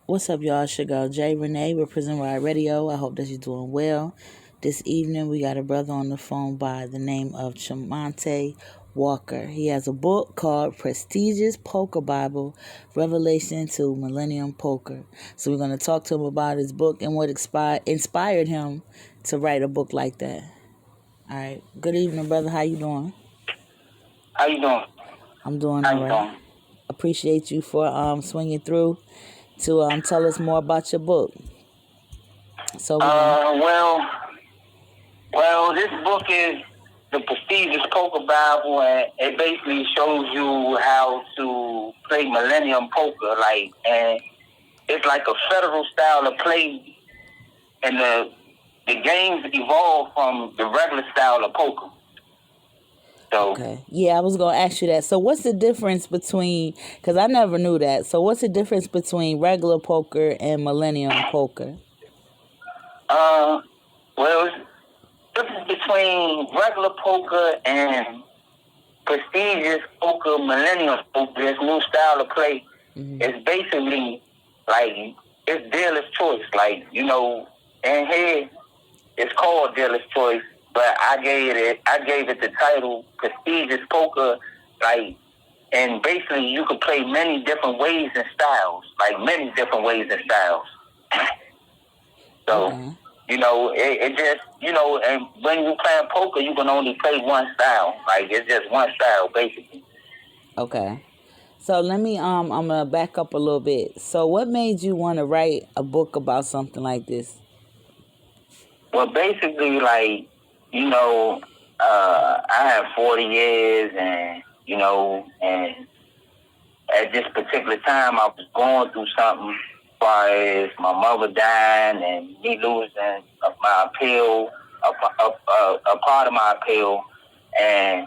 What's up, y'all? It's your girl Jay Renee, representing Ride Radio. I hope that you're doing well. This evening, we got a brother on the phone by the name of Chamontae Walker. He has a book called Prestigious Poker Bible, Revelation to Millennium Poker. So we're going to talk to him about his book and what inspired him to write a book like that. All right. Good evening, brother. How you doing? How you doing? I'm doing How all you right. doing? Appreciate you for swinging through to tell us more about your book. So we're gonna. Well, this book is the prestigious poker Bible, and it basically shows you how to play Millennium Poker, and it's like a federal style of play, and the games evolve from the regular style of poker. So, Okay. Yeah, I was going to ask you that. So what's the difference between, because I never knew that. So what's the difference between regular poker and millennium poker? well, this is between regular poker and prestigious poker, Millennium Poker, this new style of play. It's basically like it's dealer's choice. And here it's called dealer's choice, but I gave it the title prestigious poker, and basically you could play many different ways and styles, So, Okay. it just, and when you playing poker, you can only play one style. It's just one style, basically. Okay. So let me I'm gonna back up a little bit. So what made you want to write a book about something like this? Well, basically, I have 40 years, and at this particular time, I was going through something as far as my mother dying and me losing my appeal, a part of my appeal, and,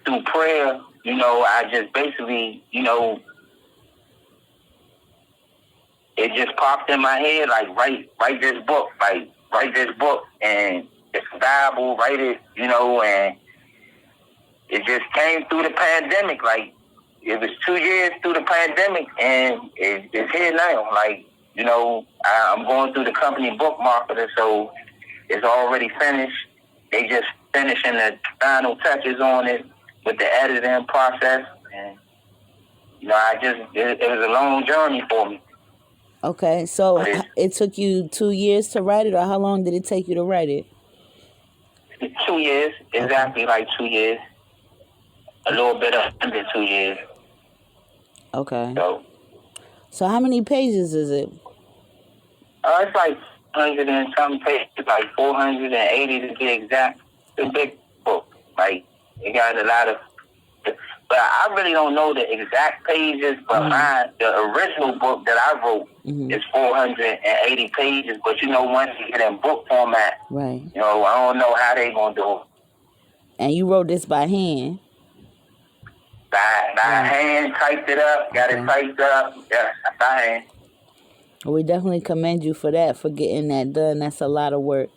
through prayer, I just basically, it just popped in my head, write this book, and it's a Bible, write it, and it just came through the pandemic, it was 2 years through the pandemic, and it's here now, I'm going through the company book marketer, so it's already finished. They just finishing the final touches on it with the editing process, and, it was a long journey for me. Okay. So it took you 2 years to write it, or how long did it take you to write it? 2 years, exactly, okay. 2 years. A little bit under 2 years. Okay. So how many pages is it? It's 100 and some pages, 480 to be exact. It's a big book. It got a lot of... But I really don't know the exact pages, but the original book that I wrote is 480 pages. But, once you get in book format, right. I don't know how they going to do it. And you wrote this by hand? By hand, typed it up, got it typed up, by hand. Well, we definitely commend you for that, for getting that done. That's a lot of work.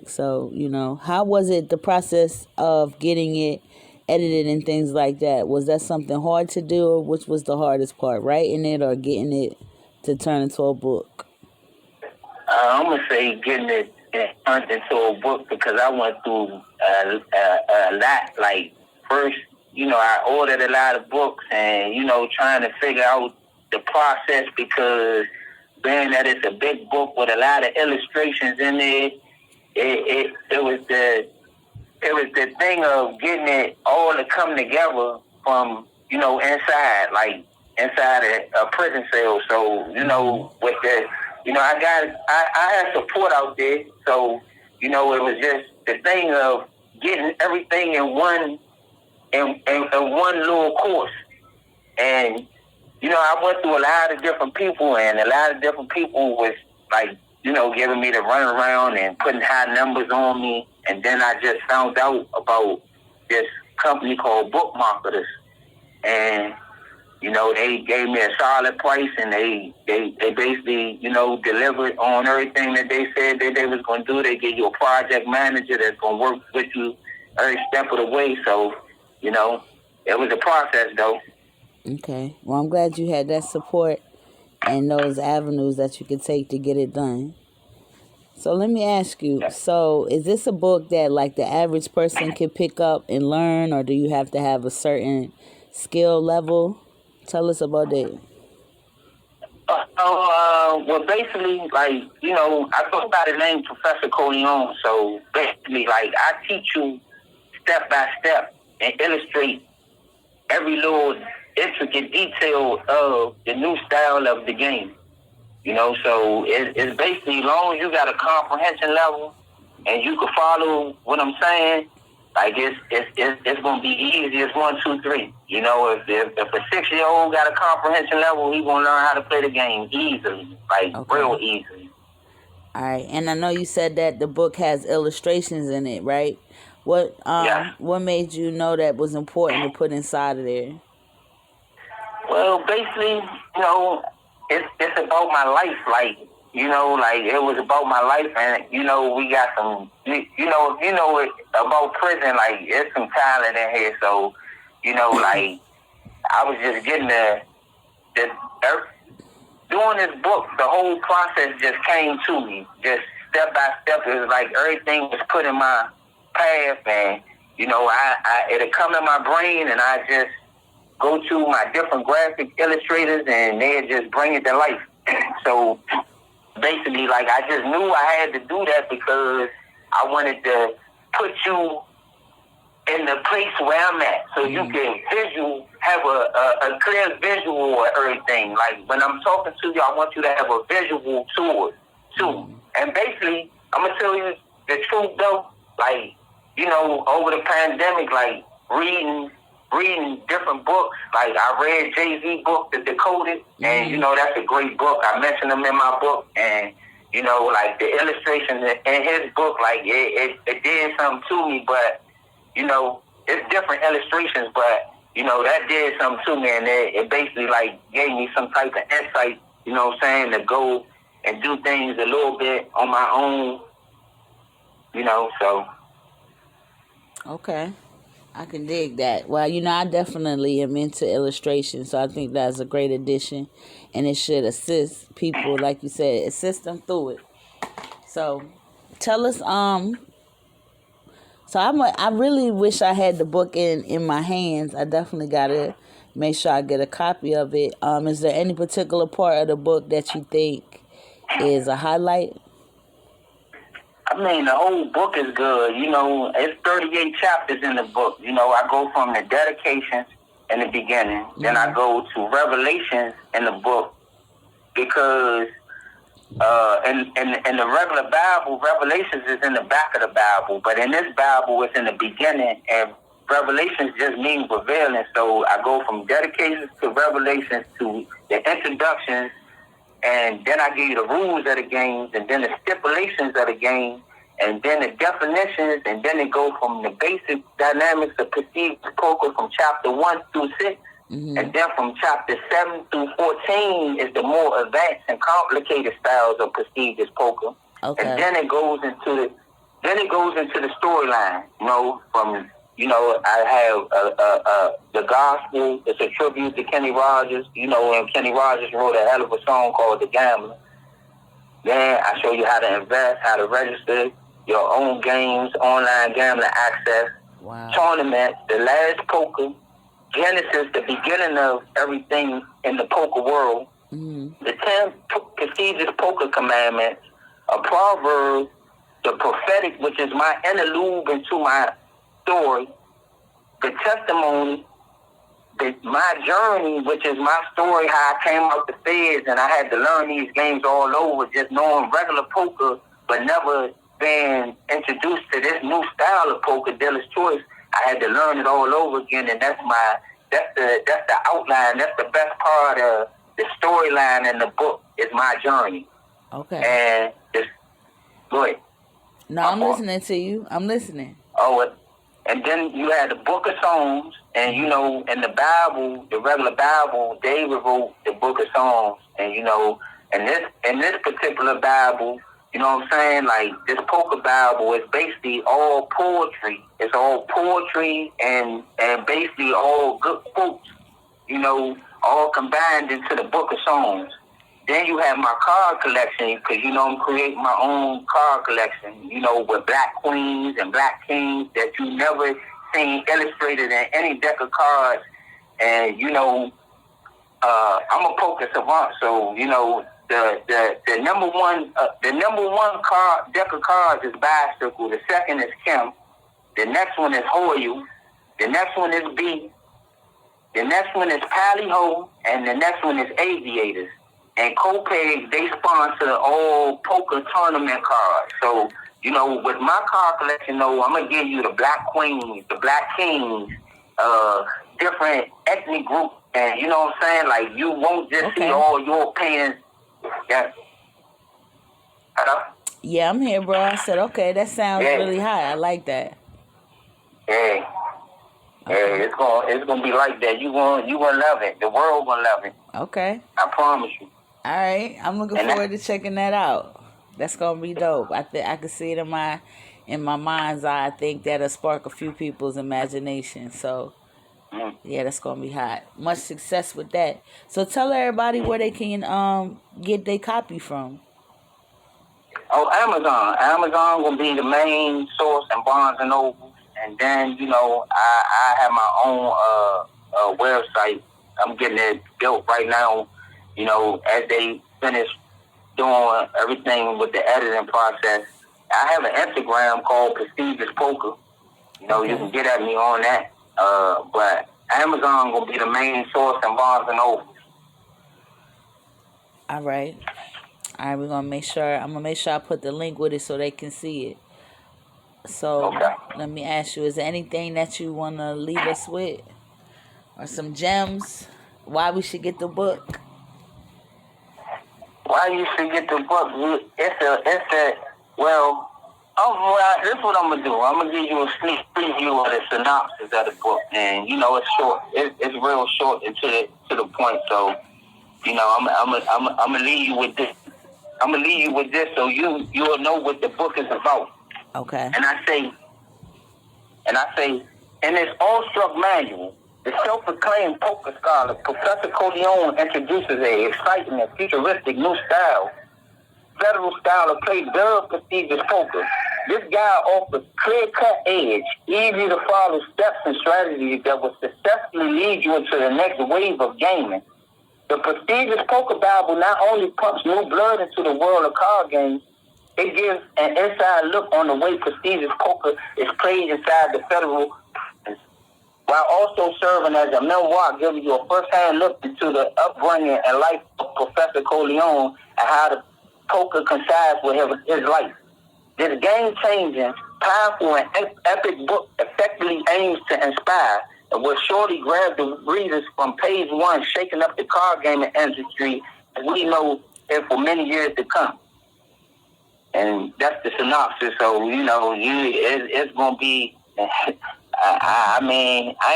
So, how was it, the process of getting it edited and things like that? Was that something hard to do, or which was the hardest part, writing it or getting it to turn into a book? I'm going to say getting it turned into a book, because I went through a lot. First, I ordered a lot of books and, trying to figure out the process, because being that it's a big book with a lot of illustrations in it, it was the thing of getting it all to come together from, inside a prison cell. So, with the, I had support out there. So, it was just the thing of getting everything in one little course. And, I went through a lot of different people, and a lot of different people was giving me the runaround and putting high numbers on me. And then I just found out about this company called Book Marketers. And, they gave me a solid price, and they basically, delivered on everything that they said that they was going to do. They gave you a project manager that's going to work with you every step of the way. So, it was a process, though. Okay. Well, I'm glad you had that support and those avenues that you could take to get it done. So let me ask you, Yeah. so is this a book that like the average person can pick up and learn, or do you have to have a certain skill level? Tell us about that. Well, basically, like, I go by the name Professor Coleon. So basically, like, I teach you step by step and illustrate every little intricate detail of the new style of the game. So it's basically, as long as you got a comprehension level and you can follow what I'm saying, like it's gonna be easy. It's 1, 2, 3. If a 6-year-old got a comprehension level, he gonna learn how to play the game easily, like Okay. real easily. All right. And I know you said that the book has illustrations in it, right? Yeah. What made you know that was important to put inside of there? Well, basically, it's about my life. Like, like it was about my life, and we got some. It about prison. Like, there's some talent in here. So, like I was just getting the doing this book. The whole process just came to me, just step by step. It was like everything was put in my path, and it'll come in my brain, and I just go to my different graphic illustrators and they just bring it to life. So basically, like, I just knew I had to do that because I wanted to put you in the place where I'm at, so you can have a clear visual of everything. Like, when I'm talking to you, I want you to have a visual to it too. And basically, I'm gonna tell you the truth though. Like, over the pandemic, like reading different books. Like, I read Jay-Z book, The Decoded, and that's a great book. I mentioned them in my book, and like the illustrations in his book, like it did something to me. But it's different illustrations, but that did something to me, and it basically like gave me some type of insight. What I'm saying, to go and do things a little bit on my own. So. Okay. I can dig that. Well, I definitely am into illustration, so I think that's a great addition, and it should assist people, like you said, assist them through it. So, tell us. So I really wish I had the book in my hands. I definitely gotta make sure I get a copy of it. Is there any particular part of the book that you think is a highlight? I mean, the whole book is good. It's 38 chapters in the book. I go from the dedications in the beginning, then I go to revelations in the book, because in the regular Bible, Revelations is in the back of the Bible, but in this Bible, it's in the beginning, and Revelations just means revealing. So I go from dedications to revelations to the introductions, and then I give you the rules of the games, and then the stipulations of the game, and then the definitions, and then it goes from the basic dynamics of perceived poker from chapter 1 through 6, and then from chapter 7 through 14 is the more advanced and complicated styles of perceived poker. Okay. And then it goes into the storyline. From I have the gospel. It's a tribute to Kenny Rogers. And Kenny Rogers wrote a hell of a song called "The Gambler." Then I show you how to invest, how to register your own games, online gambling access, tournaments, the last poker, Genesis, the beginning of everything in the poker world, the 10 prestigious poker commandments, a proverb, the prophetic, which is my interlude into my story, the testimony, my journey, which is my story, how I came out the feds and I had to learn these games all over, just knowing regular poker, but never being introduced to this new style of poker, dealer's choice. I had to learn it all over again, and that's the outline. That's the best part of the storyline in the book is my journey. Okay. And go ahead. No, I'm listening to you. I'm listening. Oh, and then you had the Book of Songs, and in the Bible, the regular Bible, David wrote the Book of Songs, and in this particular Bible, what I'm saying, like this poker Bible is basically all poetry. It's all poetry and basically all good quotes. all combined into the book of songs. Then you have my card collection, because, I'm creating my own card collection, with black queens and black kings that you never seen illustrated in any deck of cards. And, I'm a poker savant, so, the number one card deck of cards is Bicycle. The second is Kim. The next one is Hoyle. The next one is B. The next one is Pally Ho, and the next one is Aviators. And Copeg, they sponsor all poker tournament cards. So, with my card collection, though, I'm going to give you the Black Queens, the Black Kings, different ethnic groups. And you know what I'm saying? Like, you won't just see all Europeans. Yeah. Hello? Yeah, I'm here, bro. I said, okay, that sounds really high. I like that. Yeah. Yeah, it's gonna be like that. You gonna love it. The world gonna love it. Okay. I promise you. All right, I'm looking forward to checking that out. That's gonna be dope. I can see it in my mind's eye. I think that'll spark a few people's imagination. So, yeah, that's gonna be hot. Much success with that. So tell everybody where they can get their copy from. Oh, Amazon. Amazon will be the main source in Barnes and Noble, and then I have my own website. I'm getting it built right now. As they finish doing everything with the editing process. I have an Instagram called Prestigious Poker. You can get at me on that. But Amazon will be the main source in Barnes and Noble. All right, we're gonna make sure. I'm gonna make sure I put the link with it so they can see it. So let me ask you: is there anything that you wanna leave us with, or some gems? Why we should get the book? Why you should get the book? This is what I'm gonna do. I'm gonna give you a sneak preview of the synopsis of the book, and it's short. It's real short and to the point. So, I'm gonna leave you with this. I'm gonna leave you with this, so you'll know what the book is about. Okay. And I say, in this awestruck manual, the self-proclaimed poker scholar, Professor Corleone, introduces a exciting and futuristic new style, federal style of play dubbed prestigious poker. This guide offers clear-cut edge, easy-to-follow steps and strategies that will successfully lead you into the next wave of gaming. The prestigious Poker Bible not only pumps new blood into the world of card games, it gives an inside look on the way prestigious poker is played inside the federal, while also serving as a memoir, giving you a first-hand look into the upbringing and life of Professor Corleone and how the poker coincides with his life. This game-changing, powerful, and epic book effectively aims to inspire and will surely grab the readers from page one, shaking up the card gaming industry as we know it for many years to come. And that's the synopsis. So, it's going to be... I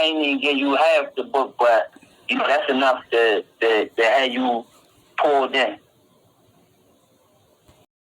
ain't even give you half the book, but that's enough to have you pulled in.